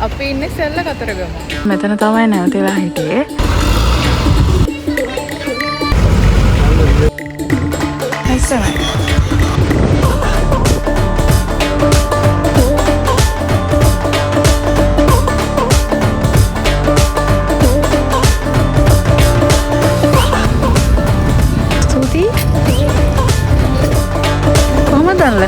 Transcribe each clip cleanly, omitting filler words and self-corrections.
අපි ඉන්නේ සෙල්ල කතරගම. මෙතන තමයි නැවතිලා හිටියේ. ලස්සනයි. ස්තුතියි. කොහමද අල්ල?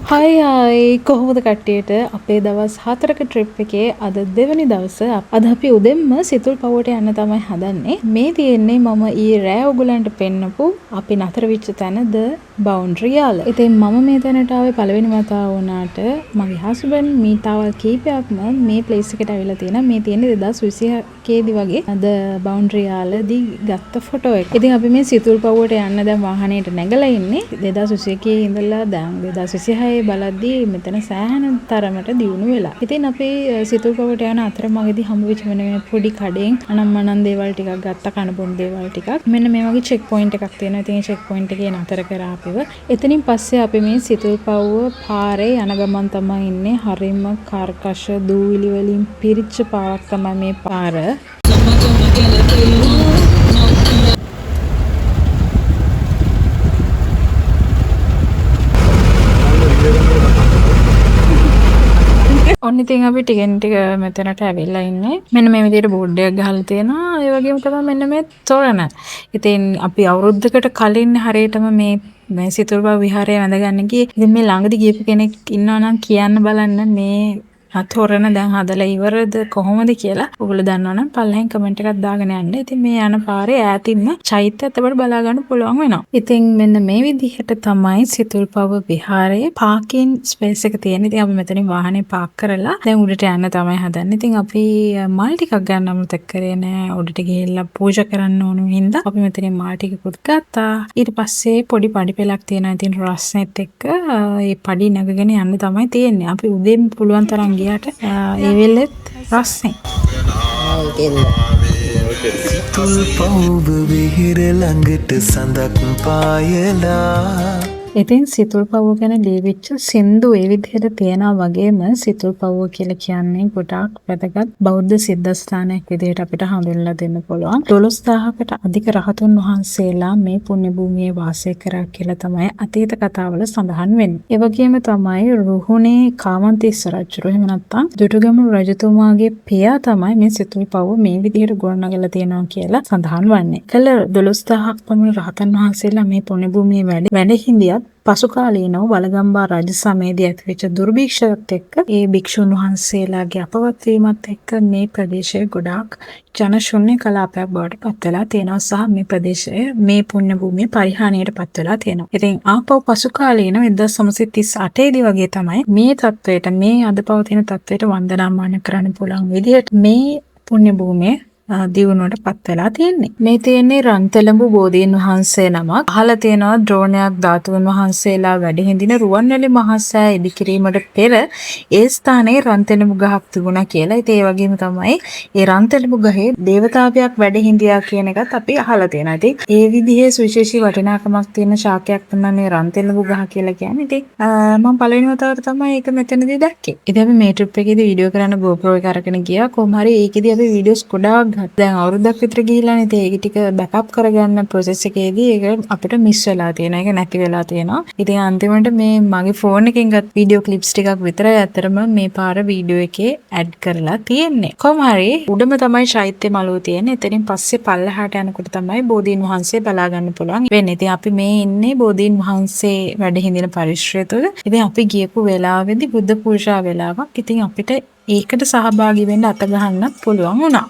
හයි කොහොමද කට්ටියට අපේ දවස් 4ක ට්‍රිප් එකේ අද දෙවැනි දවස. අද අපි උදෙන්ම සිතුල් පවුවට යන්න තමයි හදන්නේ. මේ තියෙන්නේ මම ඊ රෑ ඔයගලන්ට පෙන්නපු අපි නතර වෙච්ච තැන ද බවුන්ඩරි යාල. ඉතින් මම මේ තැනට ආවේ පළවෙනි වතාව වුණාට මගේ හස්බන්ඩ් මීතාවල් කීපයක්ම මේ ප්ලේස් එකට ඇවිල්ලා තියෙනවා. මේ තියෙන්නේ 2021 කේදී වගේ අද බවුන්ඩරි යාලදී ගත්ත ෆොටෝ එක. ඉතින් අපි මේ සිතුල් පවුවට යන්න දැන් වාහනේට නැගලා ඉන්නේ. 2021 ඉඳලා දැන් 2026 බලද්දී මෙතන සෑහෙන තරමට දියුණු වෙලා. ඉතින් අපි සිතුල් පවුවට යන අතරමඟදී හම්බ වෙච්ච මේ පොඩි කඩෙන් අනම්මනන් දේවල් ටිකක් ගත්ත කන බොන දේවල් ටිකක්. මෙන්න මේ වගේ චෙක් පොයින්ට් එකක් තියෙනවා. ඉතින් චෙක් පොයින්ට් එකේ නතර කරා අපිව. එතනින් පස්සේ අපි මේ සිතුල් පවුව පාරේ යන ගමන් තමයි ඉන්නේ. හරිම කර්කශ දූවිලි වලින් පිරිච්ච පාරක් තමයි මේ පාර. ඔන්න ඉතින් අපි ටිකෙන් ටික මෙතනට ඇවිල්ලා ඉන්නේ. මෙන්න මේ විදිහට බෝඩ් එකක් ගහලා තියෙනවා. ඒ වගේම තමයි මෙන්න මේ තොරණ. ඉතින් අපි අවුරුද්දකට කලින් හරියටම මේ සිතුල්පව විහාරය වැඳගන්න ගියේ. ඉතින් මේ ළඟදී ගියපු කෙනෙක් ඉන්නවා නම් කියන්න බලන්න මේ තොරණ දැන් හදලා ඉවරද කොහොමද කියලා. ඔයගොල්ලෝ දන්නවනම් පල්ලෙන් කමෙන්ට් එකක් දාගෙන යන්න. ඉතින් මේ යන පාරේ ඈතින්ම චෛත්‍යයත් අපිට බලා ගන්න පුළුවන් වෙනවා. ඉතින් මෙන්න මේ විදිහට තමයි සිතුල්පව විහාරයේ පාකින් ස්පේස් එක තියෙන්නේ. ඉතින් අපි මෙතනින් වාහනේ පාක් කරලා දැන් උඩට යන්න තමයි හදන්නේ. ඉතින් අපි මල් ටිකක් ගන්න අමතක කරේ නෑ. උඩට ගිහිල්ලා පූජා කරන්න ඕන හින්දා අපි මෙතනින් මල් ටිකකුත් ගත්තා. ඊට පස්සේ පොඩි පඩි පෙලක් තියෙනවා. ඉතින් රස්නෙත් එක්ක ඒ පඩි නැගගෙන යන්න තමයි තියෙන්නේ. අපි උදේම පුළුවන් තරම් ගියාට ඒ වෙලෙත් රස්නේ. තුල්පවුව විහිර ළඟට සඳක් පායලා. ඉතින් සිතුල්පව්ව ගැන ලියවිච්ච සින්දු ඒ විදිහට තියෙනවා වගේම සිතුල්පව්ව කියලා කියන්නේ ගොඩාක් වැදගත් බෞද්ධ සිද්ධාස්ථානයක් විදිහට අපිට හඳුන්වලා දෙන්න පුළුවන්. 12000කට අධික රහතුන් වහන්සේලා මේ පුණ්‍ය භූමියේ වාසය කරා කියලා තමයි අතීත කතාවල සඳහන් වෙන්නේ. ඒ වගේම තමයි රුහුණේ කාමන්තිස්ස රජු එහෙම නැත්නම් දුටුගැමුණු රජතුමාගේ පියා තමයි මේ සිතුල්පව්ව මේ විදිහට ගොඩනගලා තියෙනවා කියලා සඳහන් වන්නේ. කල 12000ක් පමණ රහතන් වහන්සේලා මේ පුණ්‍ය භූමියේ වැඩ හිඳියා පසු කාලීනව වලගම්බා රජ සමයේදී ඇතිවෙච්ච දුර්භික්ෂයත් එක්ක ඒ භික්ෂුන් වහන්සේලාගේ අපවත් වීමත් එක්ක මේ ප්‍රදේශය ගොඩාක් ජනශූන්‍ය කලාපයක් බවට පත් වෙලා තියෙනවා සහ මේ ප්‍රදේශය මේ පුණ්‍ය භූමිය පරිහානියට පත් වෙලා තියෙනවා. ඉතින් ආපහු පසු කාලීනව 1938 දී වගේ තමයි මේ තත්වයට මේ අද පවතින තත්වයට වන්දනාමාන කරන්න පුළුවන් විදිහට මේ පුණ්‍ය භූමිය දියුණුවට පත් වෙලා තියෙන්නේ. මේ තියෙන්නේ රන්තලඹු බෝධීන් වහන්සේ නමක්. අහලා තියෙනවා ද්‍රෝණයක් ධාතුන් වහන්සේලා වැඩ හිඳින රුවන්වැලි මහසෑය ඉදිකිරීමට පෙර ඒ ස්ථානයේ රන්තලඹු ගහක් තිබුණා කියලා. ඉතින් ඒ වගේම තමයි ඒ රන්තලඹු ගහේ දේවතාවයක් වැඩ හිඳියා කියන එකත් අපි අහලා තියෙනවා. ඉතින් ඒ විදිහේ සුවිශේෂී වටිනාකමක් තියෙන ශාකයක් තමයි මේ රන්තලඹු ගහ කියලා කියන්නේ. ඉතින් මම පළවෙනි වතාවට තමයි ඒක මෙතනදී දැක්කේ. ඉතින් අපි මේ ට්‍රිප් එකේදී වීඩියෝ කරන්න GoPro එක අරගෙන ගියා. කොහොම හරි ඒකෙදී අපි වීඩියෝස් ගොඩාක් දැන් අවුරුද්දක් විතර ගිහිල්ලානේ. ඉතින් ඒක ටික බෑකප් කරගන්න ප්‍රොසෙස් එකේදී ඒක අපිට මිස් වෙලා තියෙනවා. ඒක නැති වෙලා තියෙනවා. ඉතින් අන්තිමට මේ මගේ ෆෝන් එකෙන් ගත් වීඩියෝ ක්ලිප්ස් ටිකක් විතරයි අතරම මේ පාර වීඩියෝ එකේ ඇඩ් කරලා තියෙන්නේ. කොහොම හරි උඩම තමයි චෛත්‍ය මළුව තියෙන්නේ. එතනින් පස්සේ පල්ලෙහාට යනකොට තමයි බෝධීන් වහන්සේ බලා ගන්න පුළුවන් වෙන්නේ. ඉතින් අපි මේ ඉන්නේ බෝධීන් වහන්සේ වැඩ හිඳින පරිශ්‍රය තුළ. ඉතින් අපි ගියපු වෙලාවේදී බුද්ධ පූජා වෙලාවක්. ඉතින් අපිට ඒකට සහභාගී වෙන්න අත ගහන්නත් පුළුවන් වුණා.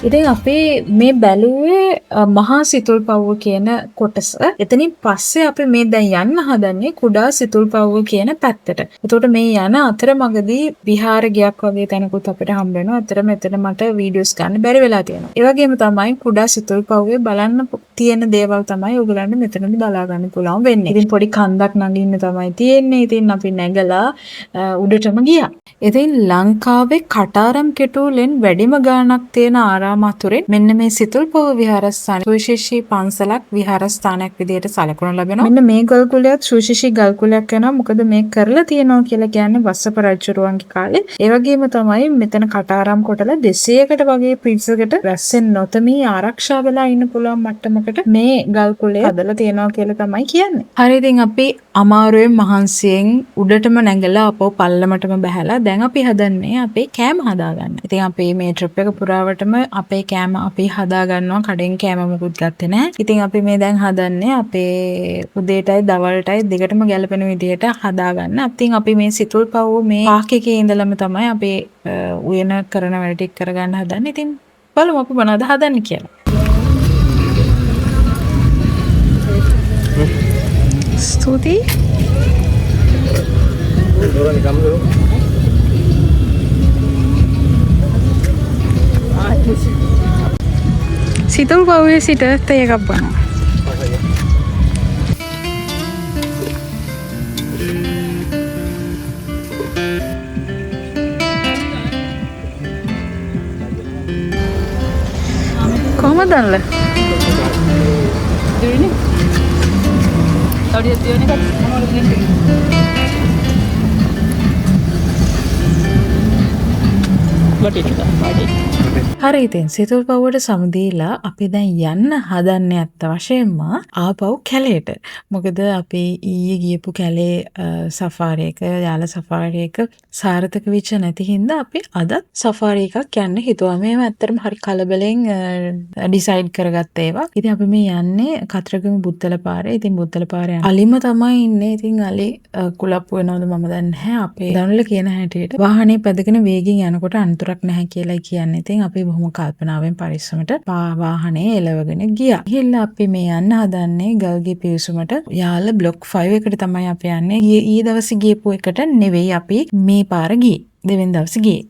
ඉතින් අපි මේ බැලුවේ මහා සිතුල්පව්ව කියන කොටස. එතනින් පස්සේ අපි මේ දැන් යන්න හදන්නේ කුඩා සිතුල්පව්ව කියන පැත්තට. එතකොට මේ යන අතරමඟදී විහාර ගයක් වගේ තැනකුත් අපිට හම්බ වෙනවා. අතර මෙතන මට වීඩියෝස් ගන්න බැරි වෙලා තියෙනවා. ඒ වගේම තමයි කුඩා සිතුල්පව්වේ බලන්න තියෙන දේවල් තමයි ඔයගලන්ට මෙතනදී බලා ගන්න පුළුවන් වෙන්නේ. ඉතින් පොඩි කන්දක් නගින්න තමයි තියෙන්නේ. ඉතින් අපි නැගලා උඩටම ගියා. ඉතින් ලංකාවේ කටාරම් කෙටුලෙන් වැඩිම ගාණක් තියෙන ආරාම අතුරෙන් මෙන්න මේ සිතුල්පව්ව විහාරස්ථානය සුවිශේෂී පන්සලක් විහාරස්ථානයක් විදිහට සැලකුණු ලැබෙනවා. මෙන්න මේ ගල් කුලයත් සුවිශේෂී ගල් කුලයක් වෙනවා. මොකද මේ කරලා තියෙනවා කියලා කියන්නේ වස්සප රජුරුවන්ගේ කාලේ. ඒ වගේම තමයි මෙතන කටාරම් කොටලා 200කට වගේ පිරිසකට රැස්සෙන් නොතමී ආරක්ෂා වෙලා ඉන්න පුළුවන් මට්ටමකට මේ ගල් කුලය හදලා තියෙනවා කියලා තමයි කියන්නේ. හරි ඉතින් අපි අමාරුවෙන් මහන්සියෙන් උඩටම නැගලා අපෝ පල්ලමටම බහැලා දැන් අපි හදන්නේ අපේ කෑම හදාගන්න. ඉතින් අපි මේ ට්‍රිප් එක පුරාවටම අපේ කෑම අපි හදා ගන්නවා. කඩෙන් කෑම මොකුත් ගත්තේ නැහැ. ඉතින් අපි මේ දැන් හදන්නේ අපේ උදේටයි දවල්ටයි දෙකටම ගැලපෙන විදිහට හදාගන්න. ඉතින් අපි මේ සිතුල්පව්ව මේ පාක් එකේ ඉඳලම තමයි අපේ උයන කරන වැඩ ටික කරගන්න හදන්නේ. ඉතින් බලමු අපි මොනවද හදන්නේ කියලා. ස්තුතියි. සිතුල්පව්වේ සිට තේ එකක් බනවා. කොහමද අල්ල? දෙන්නේ. තවඩිය තියන්නේ මොනවද දෙන්නේ? හරි ඉතින් සිතුල්පව්වට සමුදීලා අපි දැන් යන්න හදන්නේ අත්ත වශයෙන්ම ආපහු කැලේට. මොකද අපි ඊයේ ගියපු කැලේ සෆාරි එක යාල සෆාරි එක සාර්ථක වෙච්ච නැති හින්දා අපි අදත් සෆාරි එකක් යන්න හිතුවා. මේව ඇත්තටම හරි කලබලෙන් ඩිසයිඩ් කරගත්ත ඒවා. ඉතින් අපි මේ යන්නේ කතරගම බුත්තල පාරේ. ඉතින් බුත්තල පාරේ අලිම තමයි ඉන්නේ. ඉතින් අලි කුලප්පු වෙනවද මම දන්නේ නැහැ. අපේ දනුල කියන හැටියට වාහනේ පැදගෙන වේගෙන් යනකොට අන්තරක් නැහැ කියලා කියන්නේ. ඉතින් අපි බොහොම කල්පනාවෙන් පරිස්සමට වාහනේ එලවගෙන ගියා. ගිහිල්ලා අපි මේ යන්න හදන්නේ ගල්ගේ පිවිසුමට යාල බ්ලොක් 5 එකට තමයි අපි යන්නේ. ඊයේ දවසේ ගියපු එකට නෙවෙයි අපි මේ පාර ගියේ. දෙවෙනි දවසේ ගියේ.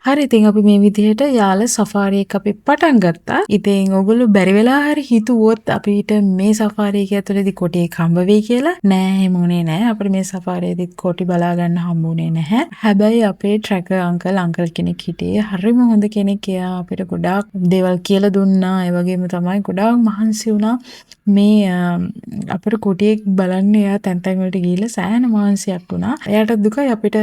හරි ඉතින් අපි මේ විදිහට යාල සෆාරි එක අපි පටන් ගත්තා. ඉතින් ඔයගොල්ලෝ බැරි වෙලා හරි හිතුවොත් අපිට මේ සෆාරි එක ඇතුළේදී කොටියක් හම්බ වෙයි කියලා. නෑ එහෙම උනේ නෑ. අපිට මේ සෆාරියේදී කොටි බලා ගන්න හම්බුනේ නැහැ. හැබැයි අපේ ට්‍රැකර් අංකල් කෙනෙක් හිටියේ. හරිම හොඳ කෙනෙක්. එයා අපිට ගොඩාක් දේවල් කියලා දුන්නා. ඒ වගේම තමයි ගොඩාක් මහන්සි වුණා. මේ අපිට කොටියක් බලන්න එයා තැන් තැන් වලට ගිහිල්ලා සෑහෙන මහන්සියක් වුණා. එයාට දුකයි අපිට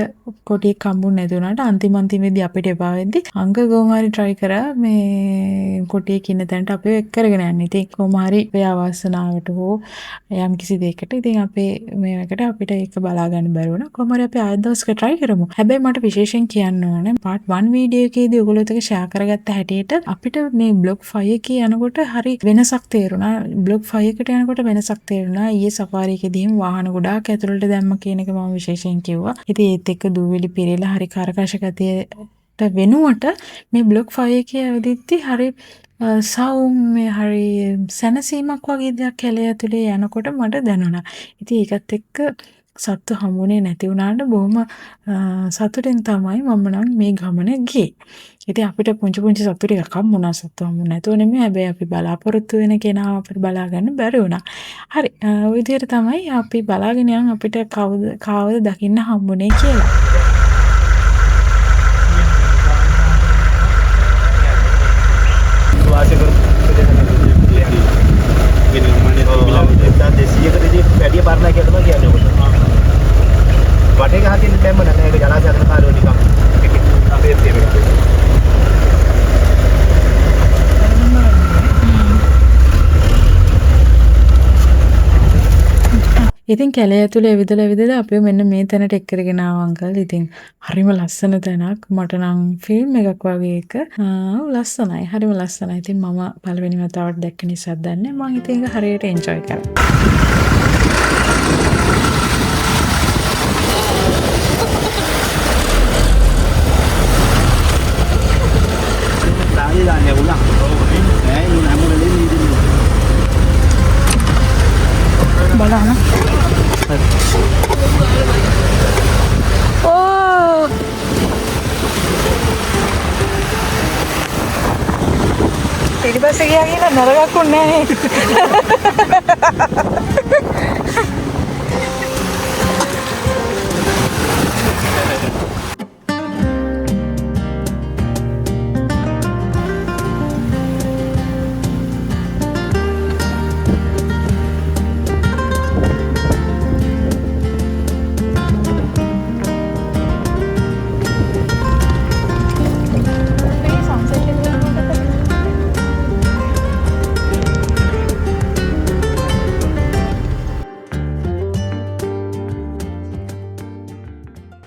කොටියක් හම්බුනේ නැති වුණාට අන්තිමේදී අපිට එපා වෙද්දි අංකල් කොහොම හරි try කරා මේ කොටියක ඉන්න තැනට අපිව එක් කරගෙන යන්න. ඉතින් කොහොම හරි ඒ අවස්ථාවට හෝ යම් කිසි දෙයකට ඉතින් අපේ මේකට අපිට ඒක බලා ගන්න බැරි වුණා. කොහොම හරි අපි ආයෙත් දවසක try කරමු. හැබැයි මට විශේෂයෙන් කියන්න ඕනේ part 1 වීඩියෝ එකේදී ඔයගොල්ලෝ එක්ක share කරගත්ත හැටියට අපිට මේ block 5 එකේ යනකොට හරි වෙනසක් තේරුණා. block 5 එකට යනකොට වෙනසක් තේරුණා. ඊයේ සෆාරි එකේදීම වාහන ගොඩාක් ඇතුළට දැම්ම කියන එක මම විශේෂයෙන් කිව්වා. ඉතින් ඒත් එක්ක දූවිලි පිරෙලා හරි කරකශ ගතිය වෙනුවට මේ බ්ලොක් 5 එකේ ඇවිදිද්දි හරි සෞම්‍ය හරි සැනසීමක් වගේ දෙයක් කැලේ ඇතුලේ යනකොට මට දැනුණා. ඉතින් ඒකත් එක්ක සත්තු හමුනේ නැති වුණාට බොහොම සතුටින් තමයි මම නම් මේ ගමන ගියේ. ඉතින් අපිට පුංචි සත්තු ටිකක් හම්බුණා. සත්තු හම්බුනේ නැතුව නෙමෙයි. හැබැයි අපි බලාපොරොත්තු වෙන කෙනා අපිට බලා ගන්න බැරි වුණා. හරි ওই විදිහට තමයි අපි බලාගෙන යන් අපිට කවද දකින්න හම්බුනේ කියලා. වැඩිය පරණයි කියලා තමයි කියන්නේ ඔකට. වටේ ගහකින් දැම්ම නැහැ ඒක ජලාශය අතර කාලේ නිකන් අපේ තේමෙක. ඉතින් කැලේ ඇතුලේ ඇවිදලා අපි මෙන්න මේ තැනට එක් කරගෙන ආවා අංකල්. ඉතින් හරිම ලස්සන තැනක්. මට නම් ෆිල්ම් එකක් වගේ එක. ලස්සනයි. හරිම ලස්සනයි. ඉතින් මම පළවෙනි වතාවට දැක්ක නිසා දන්නේ මම ඉතින් ඒක හරියට එන්ජොයි කරා. වෙලේ දාන්නේ උලා. ඔව් නේ. ඈ මේ හැම වෙලේම ඉදිරිය. බලන්න. ඕ පිටිපස්සේ ගියා කියලා නරකක් උන්නේ නැහැ.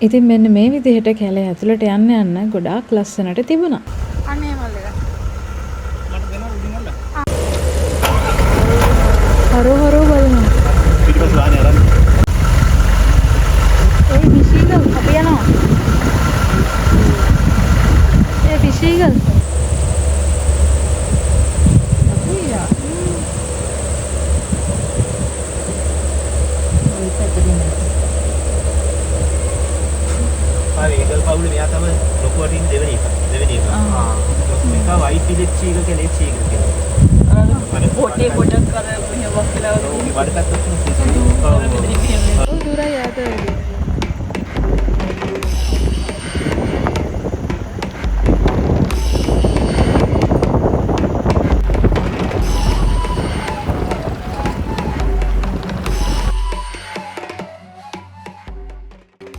ඉතින් මෙන්න මේ විදිහට කැලේ ඇතුළට යන්න යන්න ගොඩාක් ලස්සනට තිබුණා. අනේ මල්ලේ. මට දෙනවා උඩින් අල්ල. හරෝ බලනවා. පිටිපස්ස වාහනේ අරන්. ඒ විශීගල් අපි යනවා. ඒ විශීගල්. අපියා. ඒකල් පවුලේ මෙයා තමයි ලොකු වටින් දෙවෙනි එක. මේක වයිට් විලේජ් චීක කියලා චීක කියලා. අර පොටේ කොටක් කර මෙහෙ වක්කලා වගේ වඩපැත්තට දුරයි යාද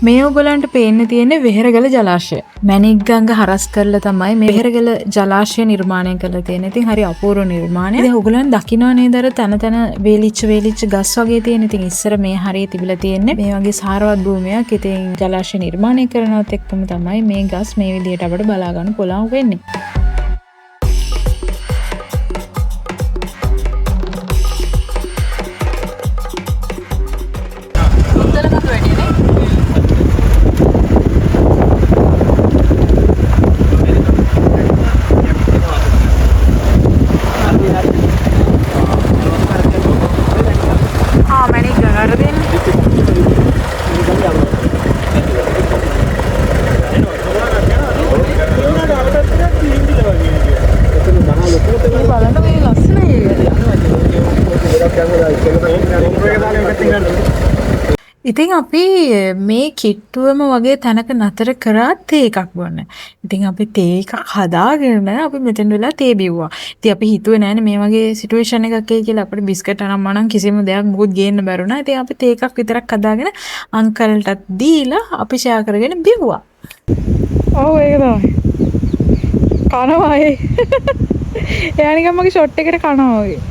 මේ ඔයගලන්ට පේන්න තියෙන වෙහෙරගල ජලාශය. මැණික්ගඟ හරස් කරලා තමයි මේ වෙහෙරගල ජලාශය නිර්මාණය කරලා තියෙන්නේ. ඉතින් හරි අපූර්ව නිර්මාණයක්. ඉතින් ඔයගලන් දකින්න නේද අර තන වේලිච්ච ගස් වගේ තියෙන. ඉතින් ඉස්සර මේ හරිය තිබිලා තියෙන්නේ මේ වගේ සාරවත් භූමියක්. ඉතින් ජලාශය නිර්මාණය කරනවත් එක්කම තමයි මේ ගස් මේ විදිහට අපිට බලා ගන්න පුළුවන් වෙන්නේ. ඉතින් අපි මේ කිට්ටුවම වගේ තැනක නතර කරා තේ එකක් බොන්න. ඉතින් අපි තේ එකක් හදාගෙන අපි මෙතෙන් වෙලා තේ බිව්වා. ඉතින් අපි හිතුවේ නෑනේ මේ වගේ සිටුේෂන් එකක් එයි කියලා. අපිට බිස්කට් අරන් මනම් කිසිම දෙයක් මොකුත් ගේන්න බැරුණා. ඉතින් අපි තේ එකක් විතරක් හදාගෙන අංකල්ටත් දීලා අපි ෂෙයා කරගෙන බිව්වා. ඔව් ඒක තමයි. කනවා ඒ. එයා නිකන් මගේ ෂොට් එකට කනවා වගේ.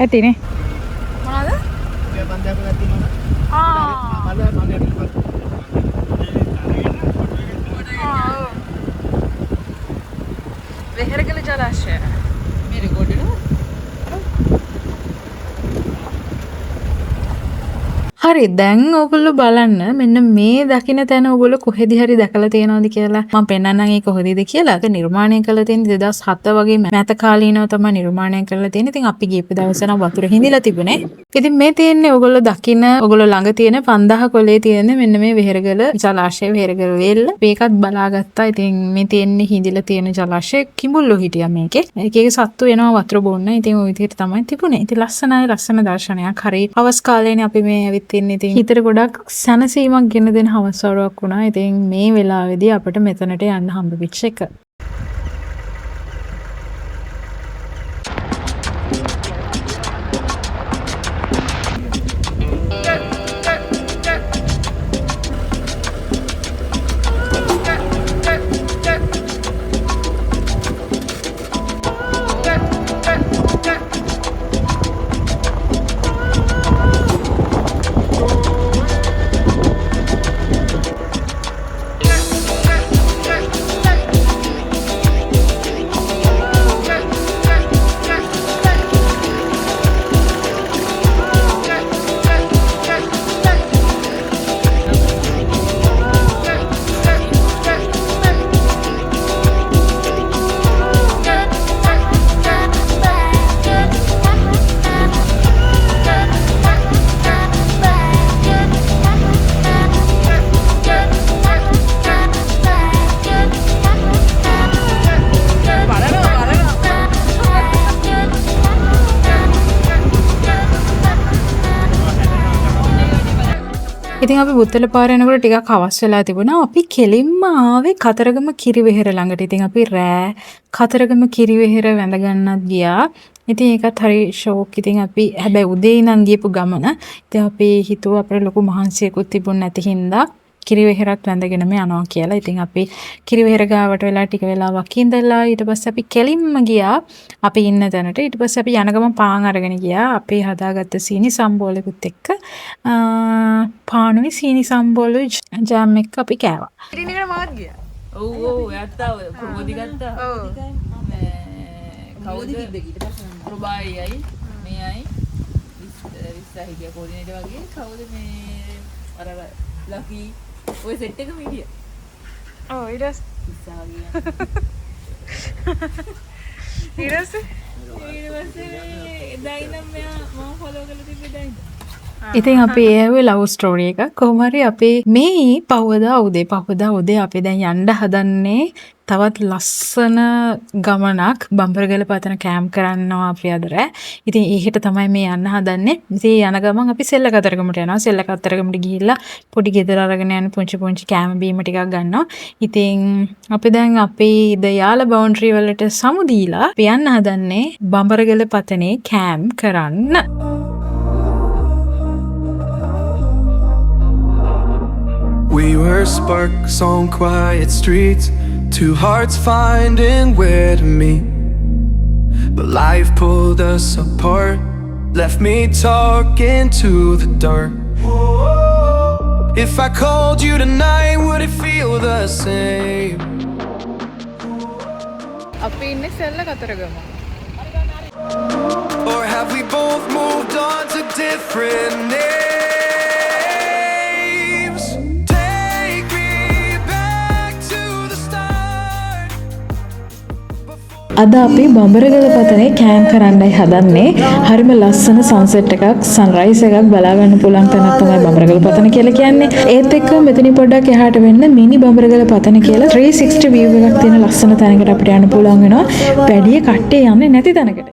ඇතිනේ මොනවාද? මේ බන්දයක් තියෙනවා. වෙහෙරගල ජලාශය. මේ රෙකෝඩ් එක. හරි දැන් ඔයගොල්ලෝ බලන්න මෙන්න මේ දකින්න තැන ඔයගොල්ලෝ කොහෙදි හරි දැකලා තියෙනවද කියලා මම පෙන්නන්නම් ඒක කොහෙදද කියලා. ඒක නිර්මාණය කරලා තියෙන්නේ 2007 වගේ මෑත කාලීනව තමයි නිර්මාණය කරලා තියෙන්නේ. ඉතින් අපි ගියපු දවසේ නම් වතුර හිඳිලා තිබුණේ. ඉතින් මේ තියෙන්නේ ඔයගොල්ලෝ දකින්න ඔයගොල්ලෝ ළඟ තියෙන 5000 කොලේ තියෙන මෙන්න මේ වෙහෙරගල ජලාශය වෙහෙරගල වෙල්ල. මේකත් බලාගත්තා. ඉතින් මේ තියෙන්නේ හිඳිලා තියෙන ජලාශය කිඹුල්ලෝ හිටියා මේකේ. ඒකේ සත්තු එනවා වතුර බොන්න. ඉතින් ওই විදිහට තමයි තිබුණේ. ඉතින් ලස්සන දර්ශනයක්. හරි හවස් කාලේනේ අපි මේ ඇවිත් ඉතින් හිතට ගොඩක් සැනසීමක් ගෙන දෙන හවස්වරුවක් වුණා. ඉතින් මේ වෙලාවේදී අපිට මෙතනට යන්න හම්බ වෙච්ච එක. ඉතින් අපි බුත්තල පාර යනකොට ටිකක් හවස් වෙලා තිබුණා. අපි කෙලින්ම ආවේ කතරගම කිරිවෙහෙර ළඟට. ඉතින් අපි රෑ කතරගම කිරිවෙහෙර වැඳ ගන්නත් ගියා. ඉතින් ඒකත් හරි ෂෝක්. ඉතින් අපි හැබැයි උදේ ඉඳන් ගියපු ගමන. ඉතින් අපි හිතුවා අපේ ලොකු මහන්සියකුත් තිබුණ නැති හින්දා කිරිවෙහෙරක් වැඳගෙනම යනවා කියලා. ඉතින් අපි කිරිවෙහෙර ගාවට වෙලා ටික වෙලාවක් ඉඳලා ඊට පස්සේ අපි කෙලින්ම ගියා අපි ඉන්න තැනට. ඊට පස්සේ අපි යන ගමන් පාන් අරගෙන ගියා. අපි හදාගත්ත සීනි සම්බෝලෙකුත් එක්ක පානුයි සීනි සම්බෝලුයි ජෑම් එක්ක අපි කෑවා. ඉතින් මාත් ගියා. ඔව් යත්තා ඔය පොඩි ගත්තා. ඔව්. කවුද ප්‍රොබායියි මෙයයි විස්සහි කිය පොඩිනේට වගේ කවුද මේ අර ලකි ඔය සෙට් එකම හිටියා. ඔව් ඊට පස්සේ එදායිනම් මෙයා මම ෆලෝ කරලා තිබ්බේ දැන්. ඉතින් අපි ඒවේ ලව් ස්ටෝරි එක. කොහොම හරි අපි මේ පහවදා උදේ අපි දැන් යන්න හදන්නේ තවත් ලස්සන ගමනක් බම්බරගල පතන කැම්ප් කරනවා අපි අද රෑ. ඉතින් ඊහෙට තමයි මේ යන්න හදන්නේ. ඉතින් යන ගමන් අපි සෙල්ලකතරගමට යනවා. සෙල්ලකතරගමට ගිහිල්ලා පොඩි ගෙදර අරගෙන යන පුංචි කෑම බීම ටිකක් ගන්නවා. ඉතින් අපි දැන් අපේ දයාල බවුන්ඩරි වලට සමු දීලා අපි යන්න හදන්නේ බම්බරගල පතනේ කැම්ප් කරන්න. We were sparks on quiet streets, two hearts finding where to meet. But life pulled us apart, left me talking to the dark. If I called you tonight, would it feel the same? අපි ඉන්නේ සෙල්ලකතරගම. Or have we both moved on to different names? Take me back to the start. අද අපි බඹරගල පතනේ camp කරන්නයි හදන්නේ. හරිම ලස්සන sunset එකක්, sunrise එකක් බලා ගන්න පුළුවන් තැනක් තමයි බඹරගල පතන කියලා කියන්නේ. ඒත් එක්ක මෙතනින් පොඩ්ඩක් එහාට වෙන්න මිනි බඹරගල පතන කියලා 360 view එකක් තියෙන ලස්සන තැනකට අපිට යන්න පුළුවන් වෙනවා. වැඩි කට්ටිය යන්නේ නැති තැනකට.